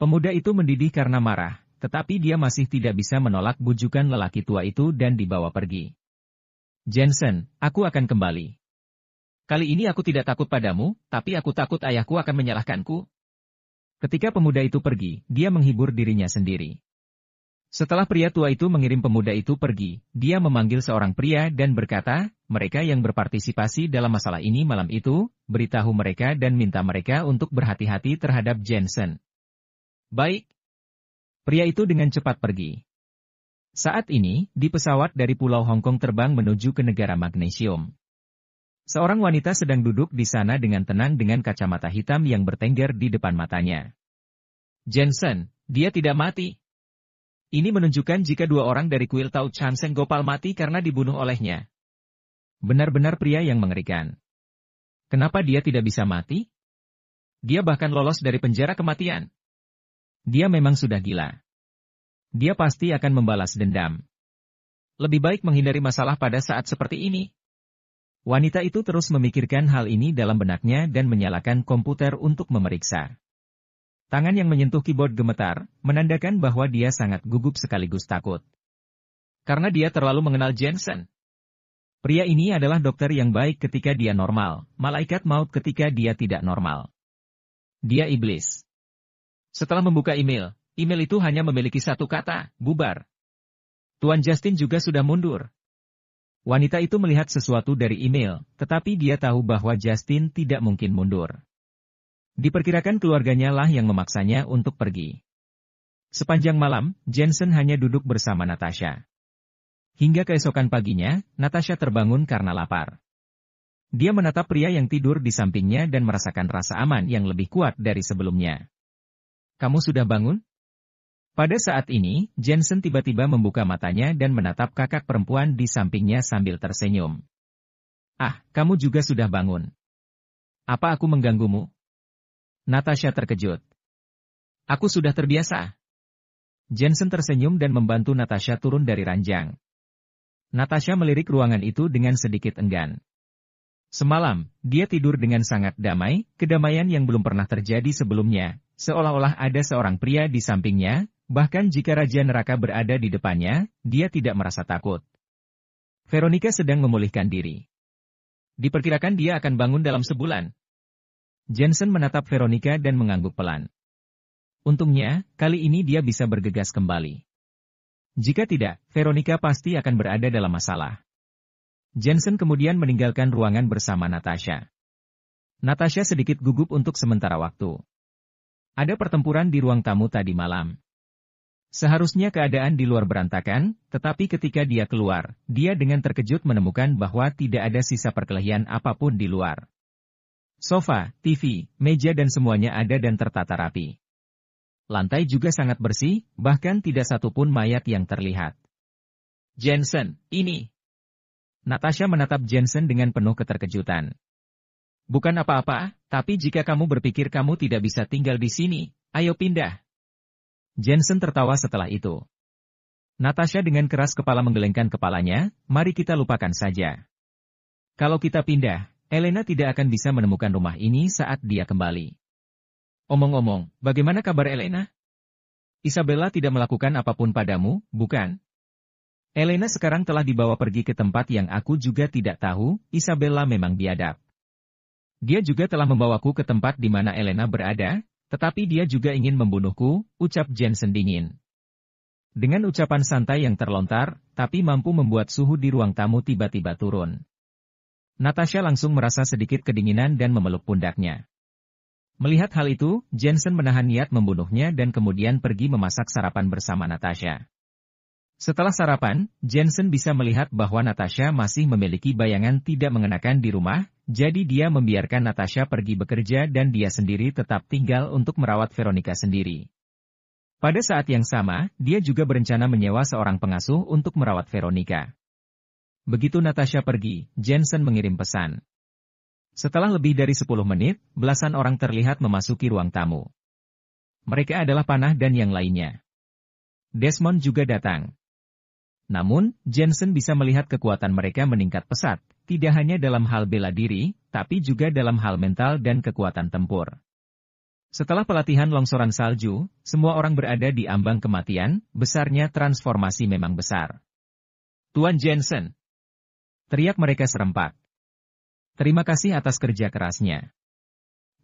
Pemuda itu mendidih karena marah, tetapi dia masih tidak bisa menolak bujukan lelaki tua itu dan dibawa pergi. Jensen, aku akan kembali. Kali ini aku tidak takut padamu, tapi aku takut ayahku akan menyalahkanku. Ketika pemuda itu pergi, dia menghibur dirinya sendiri. Setelah pria tua itu mengirim pemuda itu pergi, dia memanggil seorang pria dan berkata, mereka yang berpartisipasi dalam masalah ini malam itu, beritahu mereka dan minta mereka untuk berhati-hati terhadap Jensen. Baik. Pria itu dengan cepat pergi. Saat ini, di pesawat dari Pulau Hong Kong terbang menuju ke negara Magnesium. Seorang wanita sedang duduk di sana dengan tenang dengan kacamata hitam yang bertengger di depan matanya. Jensen, dia tidak mati. Ini menunjukkan jika dua orang dari kuil Tau Chan Seng Gopal mati karena dibunuh olehnya. Benar-benar pria yang mengerikan. Kenapa dia tidak bisa mati? Dia bahkan lolos dari penjara kematian. Dia memang sudah gila. Dia pasti akan membalas dendam. Lebih baik menghindari masalah pada saat seperti ini. Wanita itu terus memikirkan hal ini dalam benaknya dan menyalakan komputer untuk memeriksa. Tangan yang menyentuh keyboard gemetar, menandakan bahwa dia sangat gugup sekaligus takut. Karena dia terlalu mengenal Jensen. Pria ini adalah dokter yang baik ketika dia normal, malaikat maut ketika dia tidak normal. Dia iblis. Setelah membuka email itu hanya memiliki satu kata, bubar. Tuan Justin juga sudah mundur. Wanita itu melihat sesuatu dari email, tetapi dia tahu bahwa Justin tidak mungkin mundur. Diperkirakan keluarganya lah yang memaksanya untuk pergi. Sepanjang malam, Jensen hanya duduk bersama Natasha. Hingga keesokan paginya, Natasha terbangun karena lapar. Dia menatap pria yang tidur di sampingnya dan merasakan rasa aman yang lebih kuat dari sebelumnya. Kamu sudah bangun? Pada saat ini, Jensen tiba-tiba membuka matanya dan menatap kakak perempuan di sampingnya sambil tersenyum. Ah, kamu juga sudah bangun. Apa aku mengganggumu? Natasha terkejut. Aku sudah terbiasa. Jensen tersenyum dan membantu Natasha turun dari ranjang. Natasha melirik ruangan itu dengan sedikit enggan. Semalam, dia tidur dengan sangat damai, kedamaian yang belum pernah terjadi sebelumnya, seolah-olah ada seorang pria di sampingnya. Bahkan jika Raja Neraka berada di depannya, dia tidak merasa takut. Veronica sedang memulihkan diri. Diperkirakan dia akan bangun dalam sebulan. Jensen menatap Veronica dan mengangguk pelan. Untungnya, kali ini dia bisa bergegas kembali. Jika tidak, Veronica pasti akan berada dalam masalah. Jensen kemudian meninggalkan ruangan bersama Natasha. Natasha sedikit gugup untuk sementara waktu. Ada pertempuran di ruang tamu tadi malam. Seharusnya keadaan di luar berantakan, tetapi ketika dia keluar, dia dengan terkejut menemukan bahwa tidak ada sisa perkelahian apapun di luar. Sofa, TV, meja dan semuanya ada dan tertata rapi. Lantai juga sangat bersih, bahkan tidak satupun mayat yang terlihat. Jensen, ini. Natasha menatap Jensen dengan penuh keterkejutan. Bukan apa-apa, tapi jika kamu berpikir kamu tidak bisa tinggal di sini, ayo pindah. Jensen tertawa setelah itu. Natasha dengan keras kepala menggelengkan kepalanya, mari kita lupakan saja. Kalau kita pindah, Elena tidak akan bisa menemukan rumah ini saat dia kembali. Omong-omong, bagaimana kabar Elena? Isabella tidak melakukan apapun padamu, bukan? Elena sekarang telah dibawa pergi ke tempat yang aku juga tidak tahu, Isabella memang biadab. Dia juga telah membawaku ke tempat di mana Elena berada, tetapi dia juga ingin membunuhku, ucap Jensen dingin. Dengan ucapan santai yang terlontar, tapi mampu membuat suhu di ruang tamu tiba-tiba turun. Natasha langsung merasa sedikit kedinginan dan memeluk pundaknya. Melihat hal itu, Jensen menahan niat membunuhnya dan kemudian pergi memasak sarapan bersama Natasha. Setelah sarapan, Jensen bisa melihat bahwa Natasha masih memiliki bayangan tidak mengenakan di rumah, jadi dia membiarkan Natasha pergi bekerja dan dia sendiri tetap tinggal untuk merawat Veronica sendiri. Pada saat yang sama, dia juga berencana menyewa seorang pengasuh untuk merawat Veronica. Begitu Natasha pergi, Jensen mengirim pesan. Setelah lebih dari 10 menit, belasan orang terlihat memasuki ruang tamu. Mereka adalah Panah dan yang lainnya. Desmond juga datang. Namun, Jensen bisa melihat kekuatan mereka meningkat pesat, tidak hanya dalam hal bela diri, tapi juga dalam hal mental dan kekuatan tempur. Setelah pelatihan longsoran salju, semua orang berada di ambang kematian, besarnya transformasi memang besar. Tuan Jensen, teriak mereka serempak. Terima kasih atas kerja kerasnya.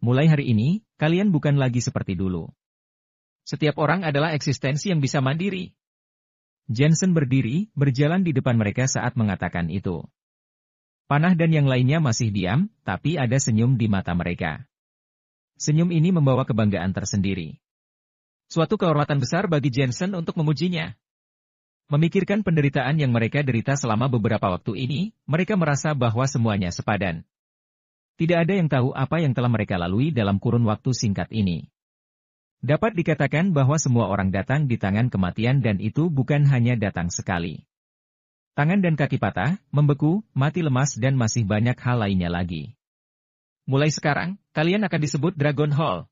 Mulai hari ini, kalian bukan lagi seperti dulu. Setiap orang adalah eksistensi yang bisa mandiri. Jensen berdiri, berjalan di depan mereka saat mengatakan itu. Panah dan yang lainnya masih diam, tapi ada senyum di mata mereka. Senyum ini membawa kebanggaan tersendiri. Suatu kehormatan besar bagi Jensen untuk memujinya. Memikirkan penderitaan yang mereka derita selama beberapa waktu ini, mereka merasa bahwa semuanya sepadan. Tidak ada yang tahu apa yang telah mereka lalui dalam kurun waktu singkat ini. Dapat dikatakan bahwa semua orang datang di tangan kematian dan itu bukan hanya datang sekali. Tangan dan kaki patah, membeku, mati lemas dan masih banyak hal lainnya lagi. Mulai sekarang, kalian akan disebut Dragon Hall.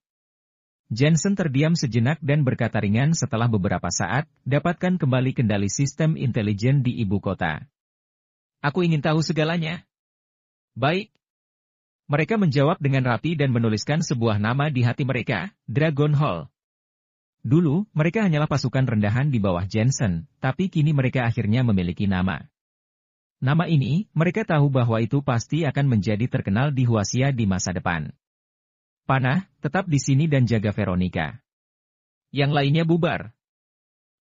Jensen terdiam sejenak dan berkata ringan setelah beberapa saat, dapatkan kembali kendali sistem intelijen di ibu kota. Aku ingin tahu segalanya. Baik. Mereka menjawab dengan rapi dan menuliskan sebuah nama di hati mereka, Dragon Hall. Dulu, mereka hanyalah pasukan rendahan di bawah Jensen, tapi kini mereka akhirnya memiliki nama. Nama ini, mereka tahu bahwa itu pasti akan menjadi terkenal di Huasia di masa depan. Panah, tetap di sini dan jaga Veronica. Yang lainnya bubar.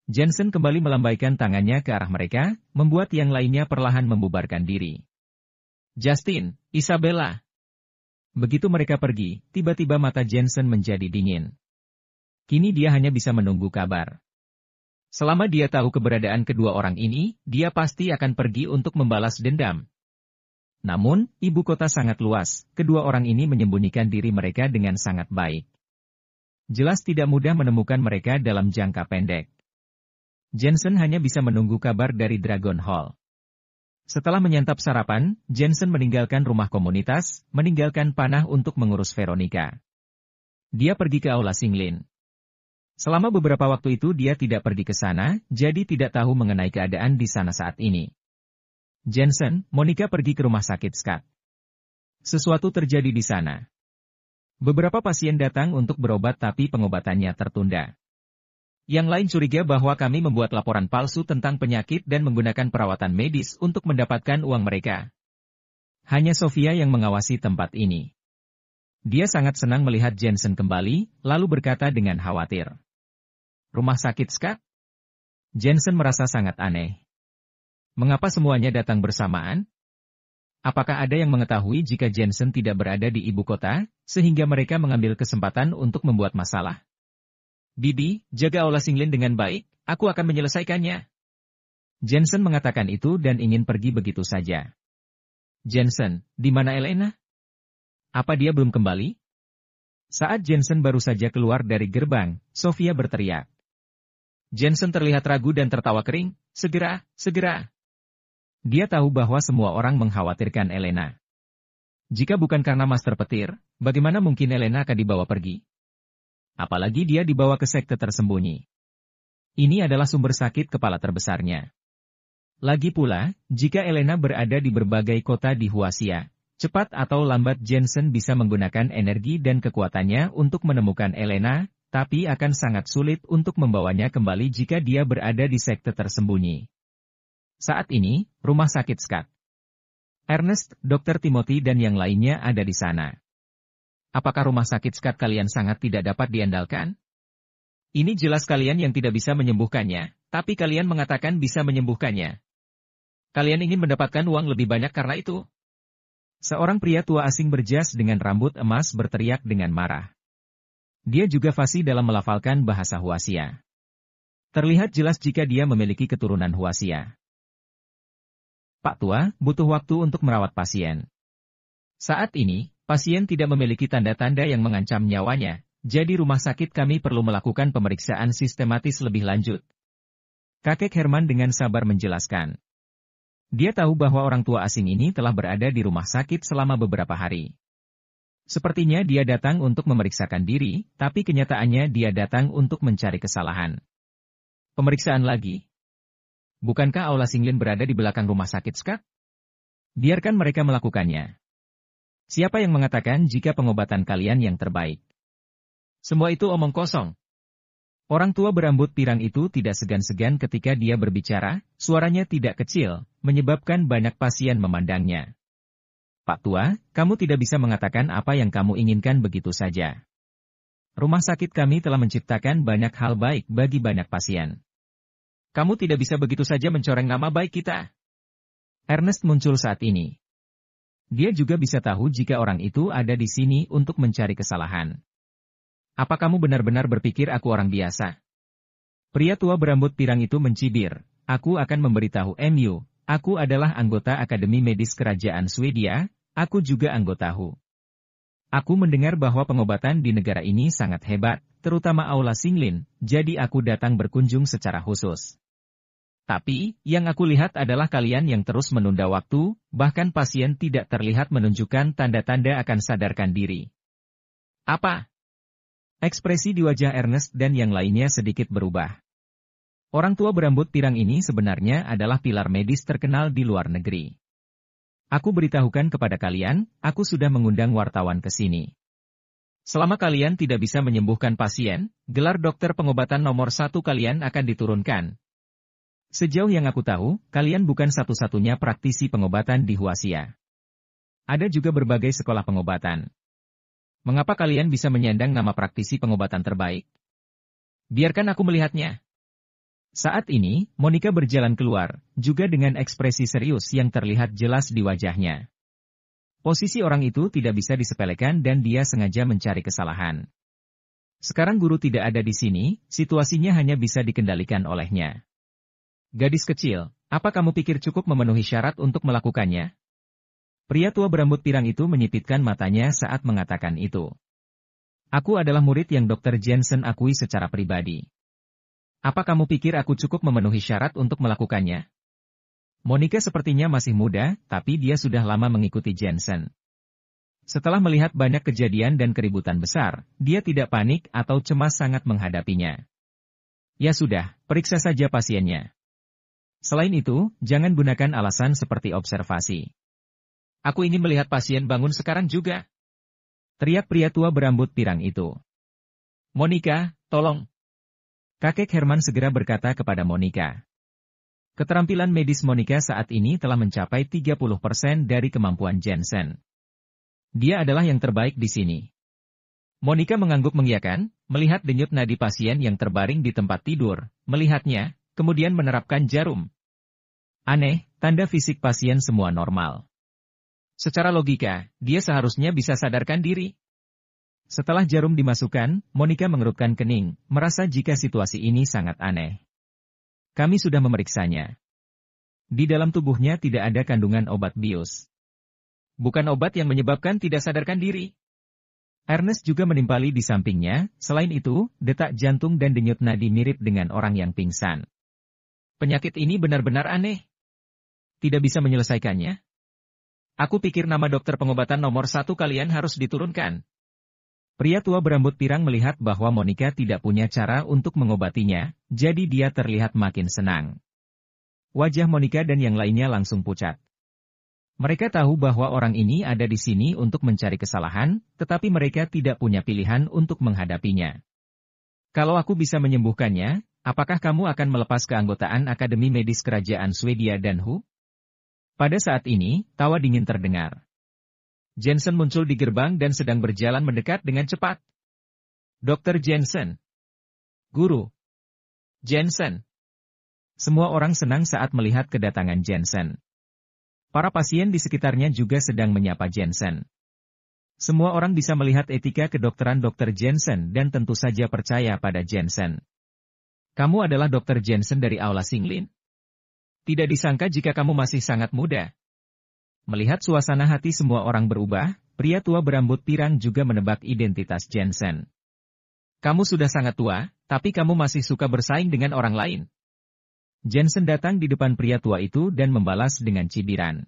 Jensen kembali melambaikan tangannya ke arah mereka, membuat yang lainnya perlahan membubarkan diri. Justin, Isabella. Begitu mereka pergi, tiba-tiba mata Jensen menjadi dingin. Kini dia hanya bisa menunggu kabar. Selama dia tahu keberadaan kedua orang ini, dia pasti akan pergi untuk membalas dendam. Namun, ibu kota sangat luas, kedua orang ini menyembunyikan diri mereka dengan sangat baik. Jelas tidak mudah menemukan mereka dalam jangka pendek. Jensen hanya bisa menunggu kabar dari Dragon Hall. Setelah menyantap sarapan, Jensen meninggalkan rumah komunitas, meninggalkan panah untuk mengurus Veronica. Dia pergi ke Aula Singlin. Selama beberapa waktu itu dia tidak pergi ke sana, jadi tidak tahu mengenai keadaan di sana saat ini. Jensen, Monica pergi ke rumah sakit Scott. Sesuatu terjadi di sana. Beberapa pasien datang untuk berobat tapi pengobatannya tertunda. Yang lain curiga bahwa kami membuat laporan palsu tentang penyakit dan menggunakan perawatan medis untuk mendapatkan uang mereka. Hanya Sofia yang mengawasi tempat ini. Dia sangat senang melihat Jensen kembali, lalu berkata dengan khawatir. Rumah sakit Scott? Jensen merasa sangat aneh. Mengapa semuanya datang bersamaan? Apakah ada yang mengetahui jika Jensen tidak berada di ibu kota, sehingga mereka mengambil kesempatan untuk membuat masalah? Bibi, jaga Aula Singlin dengan baik, aku akan menyelesaikannya. Jensen mengatakan itu dan ingin pergi begitu saja. Jensen, di mana Elena? Apa dia belum kembali? Saat Jensen baru saja keluar dari gerbang, Sofia berteriak. Jensen terlihat ragu dan tertawa kering, segera, segera. Dia tahu bahwa semua orang mengkhawatirkan Elena. Jika bukan karena Master Petir, bagaimana mungkin Elena akan dibawa pergi? Apalagi dia dibawa ke sekte tersembunyi. Ini adalah sumber sakit kepala terbesarnya. Lagi pula, jika Elena berada di berbagai kota di Huasia, cepat atau lambat Jensen bisa menggunakan energi dan kekuatannya untuk menemukan Elena, tapi akan sangat sulit untuk membawanya kembali jika dia berada di sekte tersembunyi. Saat ini, rumah sakit Scott. Ernest, Dr. Timothy dan yang lainnya ada di sana. Apakah rumah sakit Scott kalian sangat tidak dapat diandalkan? Ini jelas kalian yang tidak bisa menyembuhkannya, tapi kalian mengatakan bisa menyembuhkannya. Kalian ingin mendapatkan uang lebih banyak karena itu. Seorang pria tua asing berjas dengan rambut emas berteriak dengan marah. Dia juga fasih dalam melafalkan bahasa Huasia. Terlihat jelas jika dia memiliki keturunan Huasia. Pak Tua, butuh waktu untuk merawat pasien. Saat ini, pasien tidak memiliki tanda-tanda yang mengancam nyawanya, jadi rumah sakit kami perlu melakukan pemeriksaan sistematis lebih lanjut. Kakek Herman dengan sabar menjelaskan. Dia tahu bahwa orang tua asing ini telah berada di rumah sakit selama beberapa hari. Sepertinya dia datang untuk memeriksakan diri, tapi kenyataannya dia datang untuk mencari kesalahan. Pemeriksaan lagi. Bukankah Aula Singlin berada di belakang rumah sakit Scott? Biarkan mereka melakukannya. Siapa yang mengatakan jika pengobatan kalian yang terbaik? Semua itu omong kosong. Orang tua berambut pirang itu tidak segan-segan ketika dia berbicara, suaranya tidak kecil, menyebabkan banyak pasien memandangnya. Pak Tua, kamu tidak bisa mengatakan apa yang kamu inginkan begitu saja. Rumah sakit kami telah menciptakan banyak hal baik bagi banyak pasien. Kamu tidak bisa begitu saja mencoreng nama baik kita. Ernest muncul saat ini. Dia juga bisa tahu jika orang itu ada di sini untuk mencari kesalahan. Apa kamu benar-benar berpikir aku orang biasa? Pria tua berambut pirang itu mencibir. Aku akan memberitahu MU, aku adalah anggota Akademi Medis Kerajaan Swedia, aku juga anggota HU. Aku mendengar bahwa pengobatan di negara ini sangat hebat, terutama Aula Singlin, jadi aku datang berkunjung secara khusus. Tapi, yang aku lihat adalah kalian yang terus menunda waktu, bahkan pasien tidak terlihat menunjukkan tanda-tanda akan sadarkan diri. Apa? Ekspresi di wajah Ernest dan yang lainnya sedikit berubah. Orang tua berambut pirang ini sebenarnya adalah pilar medis terkenal di luar negeri. Aku beritahukan kepada kalian, aku sudah mengundang wartawan ke sini. Selama kalian tidak bisa menyembuhkan pasien, gelar dokter pengobatan nomor 1 kalian akan diturunkan. Sejauh yang aku tahu, kalian bukan satu-satunya praktisi pengobatan di Huasia. Ada juga berbagai sekolah pengobatan. Mengapa kalian bisa menyandang nama praktisi pengobatan terbaik? Biarkan aku melihatnya. Saat ini, Monica berjalan keluar, juga dengan ekspresi serius yang terlihat jelas di wajahnya. Posisi orang itu tidak bisa disepelekan dan dia sengaja mencari kesalahan. Sekarang guru tidak ada di sini, situasinya hanya bisa dikendalikan olehnya. Gadis kecil, apa kamu pikir cukup memenuhi syarat untuk melakukannya? Pria tua berambut pirang itu menyipitkan matanya saat mengatakan itu. Aku adalah murid yang Dr. Jensen akui secara pribadi. Apa kamu pikir aku cukup memenuhi syarat untuk melakukannya? Monica sepertinya masih muda, tapi dia sudah lama mengikuti Jensen. Setelah melihat banyak kejadian dan keributan besar, dia tidak panik atau cemas sangat menghadapinya. Ya sudah, periksa saja pasiennya. Selain itu, jangan gunakan alasan seperti observasi. Aku ingin melihat pasien bangun sekarang juga. Teriak pria tua berambut pirang itu. Monica, tolong. Kakek Herman segera berkata kepada Monica. Keterampilan medis Monica saat ini telah mencapai 30% dari kemampuan Jensen. Dia adalah yang terbaik di sini. Monica mengangguk mengiyakan, melihat denyut nadi pasien yang terbaring di tempat tidur, melihatnya, kemudian menerapkan jarum. Aneh, tanda fisik pasien semua normal. Secara logika, dia seharusnya bisa sadarkan diri. Setelah jarum dimasukkan, Monica mengerutkan kening, merasa jika situasi ini sangat aneh. Kami sudah memeriksanya. Di dalam tubuhnya tidak ada kandungan obat bius. Bukan obat yang menyebabkan tidak sadarkan diri. Ernest juga menimpali di sampingnya, selain itu, detak jantung dan denyut nadi mirip dengan orang yang pingsan. Penyakit ini benar-benar aneh. Tidak bisa menyelesaikannya. Aku pikir nama dokter pengobatan nomor 1 kalian harus diturunkan. Pria tua berambut pirang melihat bahwa Monica tidak punya cara untuk mengobatinya, jadi dia terlihat makin senang. Wajah Monica dan yang lainnya langsung pucat. Mereka tahu bahwa orang ini ada di sini untuk mencari kesalahan, tetapi mereka tidak punya pilihan untuk menghadapinya. Kalau aku bisa menyembuhkannya, apakah kamu akan melepas keanggotaan Akademi Medis Kerajaan Swedia dan HU? Pada saat ini, tawa dingin terdengar. Jensen muncul di gerbang dan sedang berjalan mendekat dengan cepat. Dr. Jensen. Guru. Jensen. Semua orang senang saat melihat kedatangan Jensen. Para pasien di sekitarnya juga sedang menyapa Jensen. Semua orang bisa melihat etika kedokteran Dr. Jensen dan tentu saja percaya pada Jensen. Kamu adalah Dr. Jensen dari Aula Singlin. Tidak disangka jika kamu masih sangat muda. Melihat suasana hati semua orang berubah, pria tua berambut pirang juga menebak identitas Jensen. Kamu sudah sangat tua, tapi kamu masih suka bersaing dengan orang lain. Jensen datang di depan pria tua itu dan membalas dengan cibiran.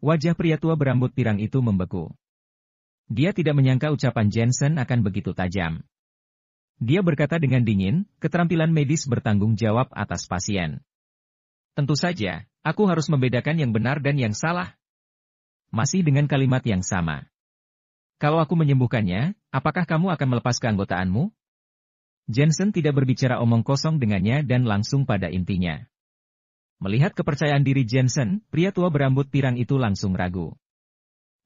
Wajah pria tua berambut pirang itu membeku. Dia tidak menyangka ucapan Jensen akan begitu tajam. Dia berkata dengan dingin, keterampilan medis bertanggung jawab atas pasien. Tentu saja, aku harus membedakan yang benar dan yang salah. Masih dengan kalimat yang sama. Kalau aku menyembuhkannya, apakah kamu akan melepas keanggotaanmu? Jensen tidak berbicara omong kosong dengannya dan langsung pada intinya. Melihat kepercayaan diri Jensen, pria tua berambut pirang itu langsung ragu.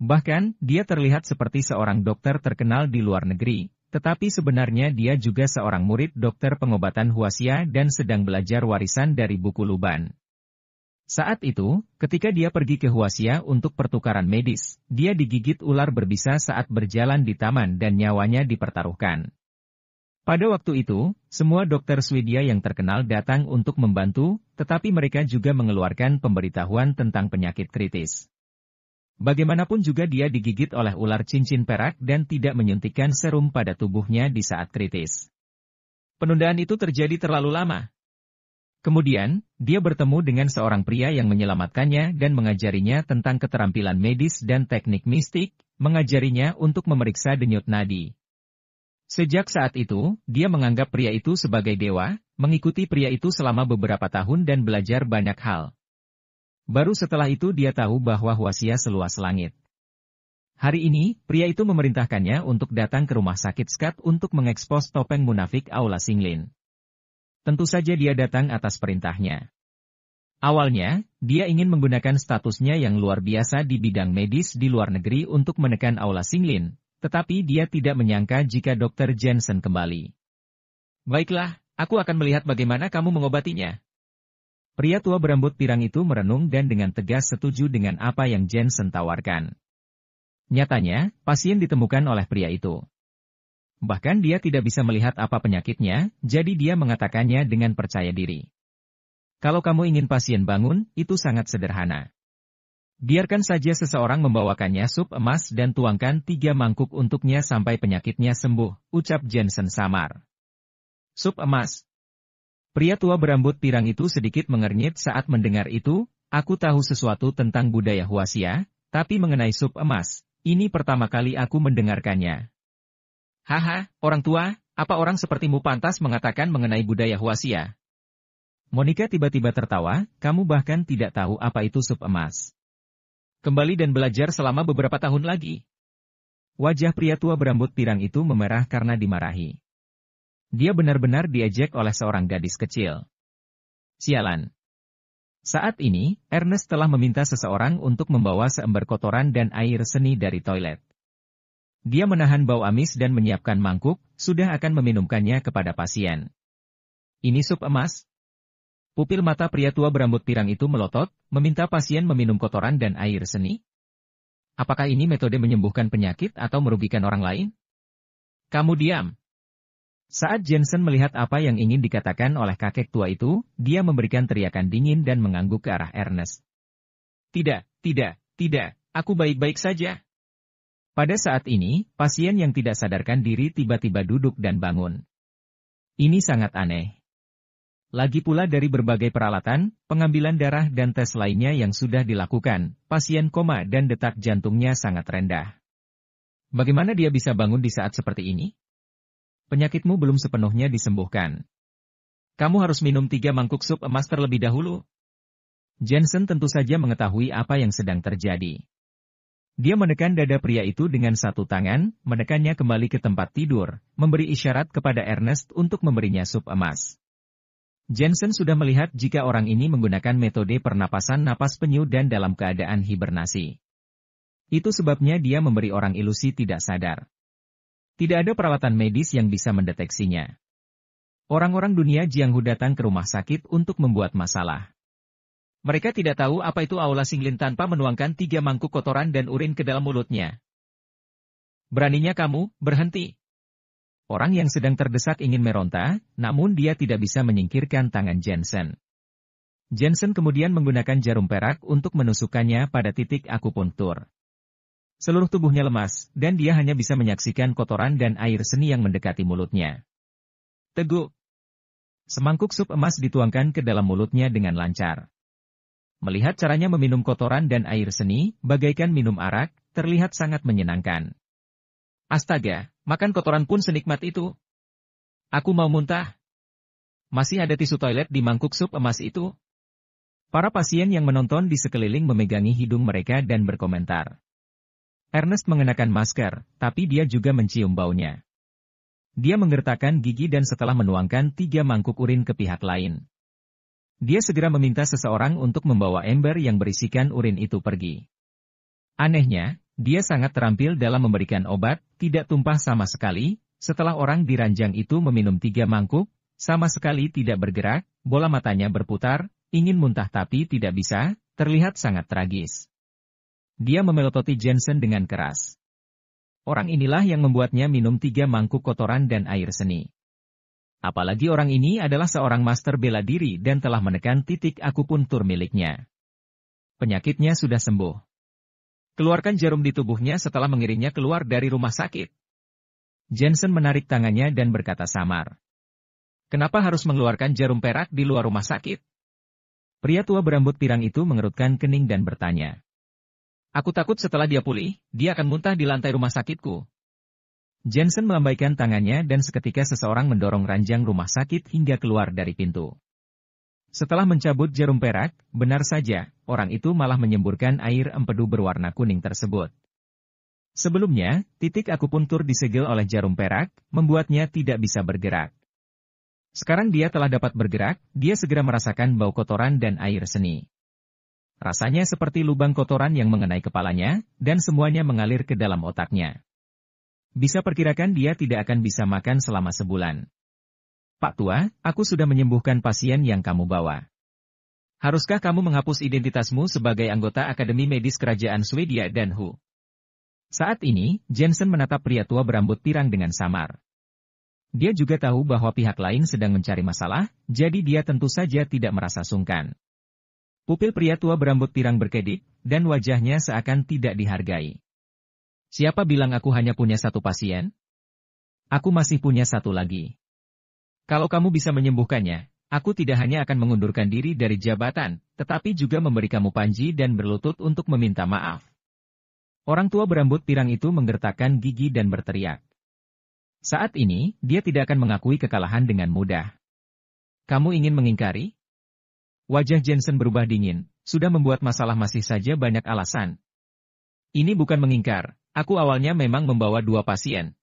Bahkan, dia terlihat seperti seorang dokter terkenal di luar negeri, tetapi sebenarnya dia juga seorang murid dokter pengobatan Huaxia dan sedang belajar warisan dari buku Luban. Saat itu, ketika dia pergi ke Huaxia untuk pertukaran medis, dia digigit ular berbisa saat berjalan di taman dan nyawanya dipertaruhkan. Pada waktu itu, semua dokter Swedia yang terkenal datang untuk membantu, tetapi mereka juga mengeluarkan pemberitahuan tentang penyakit kritis. Bagaimanapun juga dia digigit oleh ular cincin perak dan tidak menyuntikkan serum pada tubuhnya di saat kritis. Penundaan itu terjadi terlalu lama. Kemudian, dia bertemu dengan seorang pria yang menyelamatkannya dan mengajarinya tentang keterampilan medis dan teknik mistik, mengajarinya untuk memeriksa denyut nadi. Sejak saat itu, dia menganggap pria itu sebagai dewa, mengikuti pria itu selama beberapa tahun dan belajar banyak hal. Baru setelah itu dia tahu bahwa Huaxia seluas langit. Hari ini, pria itu memerintahkannya untuk datang ke rumah sakit Skat untuk mengekspos topeng munafik Aula Singlin. Tentu saja dia datang atas perintahnya. Awalnya, dia ingin menggunakan statusnya yang luar biasa di bidang medis di luar negeri untuk menekan Aula Singlin, tetapi dia tidak menyangka jika Dr. Jensen kembali. Baiklah, aku akan melihat bagaimana kamu mengobatinya. Pria tua berambut pirang itu merenung dan dengan tegas setuju dengan apa yang Jensen tawarkan. Nyatanya, pasien ditemukan oleh pria itu. Bahkan dia tidak bisa melihat apa penyakitnya, jadi dia mengatakannya dengan percaya diri. Kalau kamu ingin pasien bangun, itu sangat sederhana. Biarkan saja seseorang membawakannya sup emas dan tuangkan 3 mangkuk untuknya sampai penyakitnya sembuh, ucap Jensen samar. Sup emas. Pria tua berambut pirang itu sedikit mengernyit saat mendengar itu, aku tahu sesuatu tentang budaya Huaxia, tapi mengenai sup emas, ini pertama kali aku mendengarkannya. Haha, orang tua, apa orang sepertimu pantas mengatakan mengenai budaya Huaxia? Monica tiba-tiba tertawa, kamu bahkan tidak tahu apa itu sup emas. Kembali dan belajar selama beberapa tahun lagi. Wajah pria tua berambut pirang itu memerah karena dimarahi. Dia benar-benar diejek oleh seorang gadis kecil. Sialan. Saat ini, Ernest telah meminta seseorang untuk membawa seember kotoran dan air seni dari toilet. Dia menahan bau amis dan menyiapkan mangkuk, sudah akan meminumkannya kepada pasien. Ini sup emas? Pupil mata pria tua berambut pirang itu melotot, meminta pasien meminum kotoran dan air seni? Apakah ini metode menyembuhkan penyakit atau merugikan orang lain? Kamu diam. Saat Jensen melihat apa yang ingin dikatakan oleh kakek tua itu, dia memberikan teriakan dingin dan mengangguk ke arah Ernest. Tidak, aku baik-baik saja. Pada saat ini, pasien yang tidak sadarkan diri tiba-tiba duduk dan bangun. Ini sangat aneh. Lagi pula dari berbagai peralatan, pengambilan darah dan tes lainnya yang sudah dilakukan, pasien koma dan detak jantungnya sangat rendah. Bagaimana dia bisa bangun di saat seperti ini? Penyakitmu belum sepenuhnya disembuhkan. Kamu harus minum 3 mangkuk sup emas terlebih dahulu. Jensen tentu saja mengetahui apa yang sedang terjadi. Dia menekan dada pria itu dengan satu tangan, menekannya kembali ke tempat tidur, memberi isyarat kepada Ernest untuk memberinya sup emas. Jensen sudah melihat jika orang ini menggunakan metode pernapasan napas penyu dan dalam keadaan hibernasi. Itu sebabnya dia memberi orang ilusi tidak sadar. Tidak ada peralatan medis yang bisa mendeteksinya. Orang-orang dunia Jianghu datang ke rumah sakit untuk membuat masalah. Mereka tidak tahu apa itu Aula Singlin tanpa menuangkan 3 mangkuk kotoran dan urin ke dalam mulutnya. Beraninya kamu, berhenti. Orang yang sedang terdesak ingin meronta, namun dia tidak bisa menyingkirkan tangan Jensen. Jensen kemudian menggunakan jarum perak untuk menusukkannya pada titik akupunktur. Seluruh tubuhnya lemas, dan dia hanya bisa menyaksikan kotoran dan air seni yang mendekati mulutnya. Teguk. Semangkuk sup emas dituangkan ke dalam mulutnya dengan lancar. Melihat caranya meminum kotoran dan air seni, bagaikan minum arak, terlihat sangat menyenangkan. Astaga, makan kotoran pun senikmat itu. Aku mau muntah. Masih ada tisu toilet di mangkuk sup emas itu. Para pasien yang menonton di sekeliling memegangi hidung mereka dan berkomentar. Ernest mengenakan masker, tapi dia juga mencium baunya. Dia menggertakkan gigi dan setelah menuangkan 3 mangkuk urin ke pihak lain. Dia segera meminta seseorang untuk membawa ember yang berisikan urin itu pergi. Anehnya, dia sangat terampil dalam memberikan obat, tidak tumpah sama sekali. Setelah orang di ranjang itu meminum 3 mangkuk, sama sekali tidak bergerak, bola matanya berputar, ingin muntah tapi tidak bisa, terlihat sangat tragis. Dia memelototi Jensen dengan keras. Orang inilah yang membuatnya minum 3 mangkuk kotoran dan air seni. Apalagi orang ini adalah seorang master bela diri dan telah menekan titik akupuntur miliknya. Penyakitnya sudah sembuh. Keluarkan jarum di tubuhnya setelah mengiringnya keluar dari rumah sakit. Jensen menarik tangannya dan berkata samar. Kenapa harus mengeluarkan jarum perak di luar rumah sakit? Pria tua berambut pirang itu mengerutkan kening dan bertanya. Aku takut setelah dia pulih, dia akan muntah di lantai rumah sakitku. Jensen melambaikan tangannya dan seketika seseorang mendorong ranjang rumah sakit hingga keluar dari pintu. Setelah mencabut jarum perak, benar saja, orang itu malah menyemburkan air empedu berwarna kuning tersebut. Sebelumnya, titik akupuntur disegel oleh jarum perak, membuatnya tidak bisa bergerak. Sekarang dia telah dapat bergerak, dia segera merasakan bau kotoran dan air seni. Rasanya seperti lubang kotoran yang mengenai kepalanya, dan semuanya mengalir ke dalam otaknya. Bisa perkirakan dia tidak akan bisa makan selama sebulan. Pak Tua, aku sudah menyembuhkan pasien yang kamu bawa. Haruskah kamu menghapus identitasmu sebagai anggota Akademi Medis Kerajaan Swedia dan WHO? Saat ini, Jensen menatap pria tua berambut pirang dengan samar. Dia juga tahu bahwa pihak lain sedang mencari masalah, jadi dia tentu saja tidak merasa sungkan. Pupil pria tua berambut pirang berkedip, dan wajahnya seakan tidak dihargai. Siapa bilang aku hanya punya 1 pasien? Aku masih punya 1 lagi. Kalau kamu bisa menyembuhkannya, aku tidak hanya akan mengundurkan diri dari jabatan, tetapi juga memberi kamu panji dan berlutut untuk meminta maaf. Orang tua berambut pirang itu menggertakkan gigi dan berteriak. Saat ini, dia tidak akan mengakui kekalahan dengan mudah. Kamu ingin mengingkari? Wajah Jensen berubah dingin, sudah membuat masalah masih saja banyak alasan. Ini bukan mengingkar, aku awalnya memang membawa 2 pasien.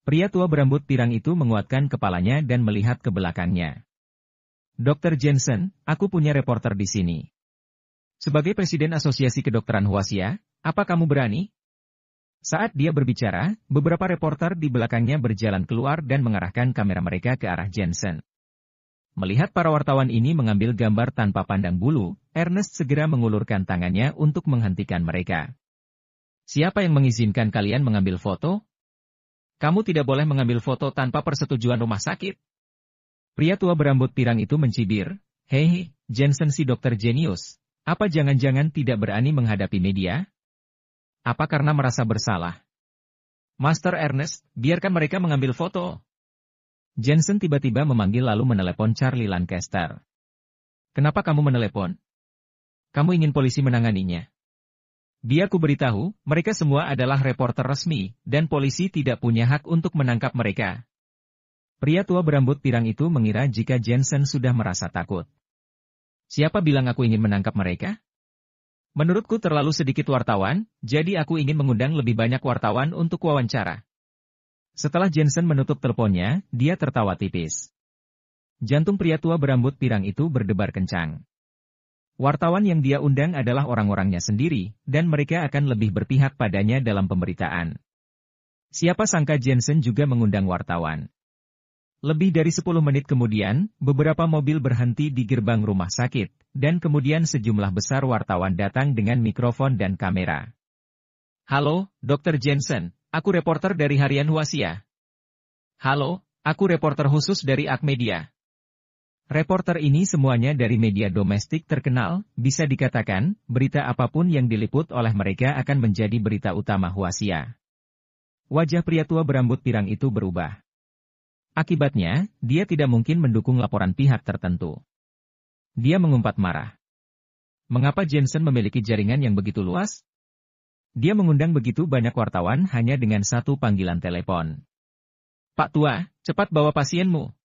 Pria tua berambut pirang itu menguatkan kepalanya dan melihat ke belakangnya. Dr. Jensen, aku punya reporter di sini. Sebagai Presiden Asosiasi Kedokteran Huasia, apa kamu berani? Saat dia berbicara, beberapa reporter di belakangnya berjalan keluar dan mengarahkan kamera mereka ke arah Jensen. Melihat para wartawan ini mengambil gambar tanpa pandang bulu, Ernest segera mengulurkan tangannya untuk menghentikan mereka. Siapa yang mengizinkan kalian mengambil foto? Kamu tidak boleh mengambil foto tanpa persetujuan rumah sakit. Pria tua berambut pirang itu mencibir, Hei, Jensen si dokter jenius. Apa jangan-jangan tidak berani menghadapi media? Apa karena merasa bersalah? Master Ernest, biarkan mereka mengambil foto. Jensen tiba-tiba memanggil lalu menelepon Charlie Lancaster. Kenapa kamu menelepon? Kamu ingin polisi menanganinya? Biar ku beritahu, mereka semua adalah reporter resmi, dan polisi tidak punya hak untuk menangkap mereka. Pria tua berambut pirang itu mengira jika Jensen sudah merasa takut. Siapa bilang aku ingin menangkap mereka? Menurutku terlalu sedikit wartawan, jadi aku ingin mengundang lebih banyak wartawan untuk wawancara. Setelah Jensen menutup teleponnya, dia tertawa tipis. Jantung pria tua berambut pirang itu berdebar kencang. Wartawan yang dia undang adalah orang-orangnya sendiri, dan mereka akan lebih berpihak padanya dalam pemberitaan. Siapa sangka Jensen juga mengundang wartawan. Lebih dari 10 menit kemudian, beberapa mobil berhenti di gerbang rumah sakit, dan kemudian sejumlah besar wartawan datang dengan mikrofon dan kamera. Halo, Dr. Jensen, aku reporter dari Harian Huasia. Halo, aku reporter khusus dari Akmedia. Reporter ini semuanya dari media domestik terkenal, bisa dikatakan, berita apapun yang diliput oleh mereka akan menjadi berita utama Huasia. Wajah pria tua berambut pirang itu berubah. Akibatnya, dia tidak mungkin mendukung laporan pihak tertentu. Dia mengumpat marah. Mengapa Jensen memiliki jaringan yang begitu luas? Dia mengundang begitu banyak wartawan hanya dengan 1 panggilan telepon. Pak Tua, cepat bawa pasienmu.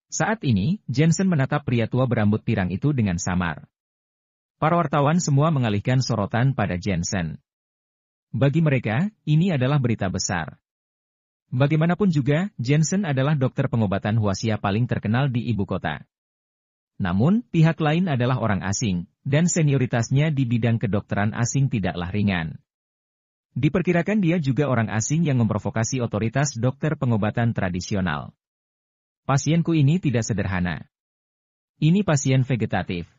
Saat ini, Jensen menatap pria tua berambut pirang itu dengan samar. Para wartawan semua mengalihkan sorotan pada Jensen. Bagi mereka, ini adalah berita besar. Bagaimanapun juga, Jensen adalah dokter pengobatan Huaxia paling terkenal di ibu kota. Namun, pihak lain adalah orang asing, dan senioritasnya di bidang kedokteran asing tidaklah ringan. Diperkirakan dia juga orang asing yang memprovokasi otoritas dokter pengobatan tradisional. Pasienku ini tidak sederhana. Ini pasien vegetatif.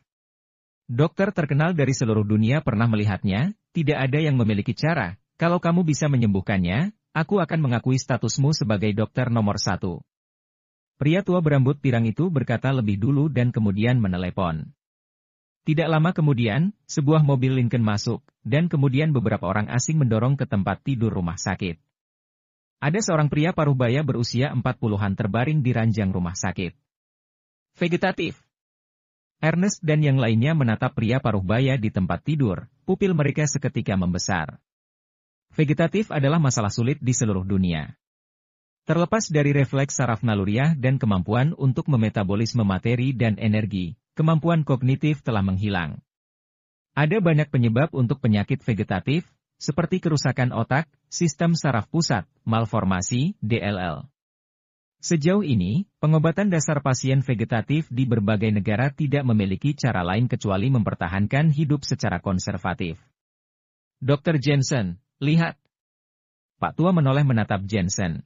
Dokter terkenal dari seluruh dunia pernah melihatnya, tidak ada yang memiliki cara. Kalau kamu bisa menyembuhkannya, aku akan mengakui statusmu sebagai dokter nomor 1. Pria tua berambut pirang itu berkata lebih dulu dan kemudian menelepon. Tidak lama kemudian, sebuah mobil Lincoln masuk, dan kemudian beberapa orang asing mendorong ke tempat tidur rumah sakit. Ada seorang pria paruh-baya berusia 40-an terbaring di ranjang rumah sakit. Vegetatif. Ernest dan yang lainnya menatap pria paruh-baya di tempat tidur, pupil mereka seketika membesar. Vegetatif adalah masalah sulit di seluruh dunia. Terlepas dari refleks saraf naluriah dan kemampuan untuk memetabolisme materi dan energi, kemampuan kognitif telah menghilang. Ada banyak penyebab untuk penyakit vegetatif, seperti kerusakan otak, sistem saraf pusat, malformasi, DLL. Sejauh ini, pengobatan dasar pasien vegetatif di berbagai negara tidak memiliki cara lain kecuali mempertahankan hidup secara konservatif. Dr. Jensen, lihat. Pak tua menoleh menatap Jensen.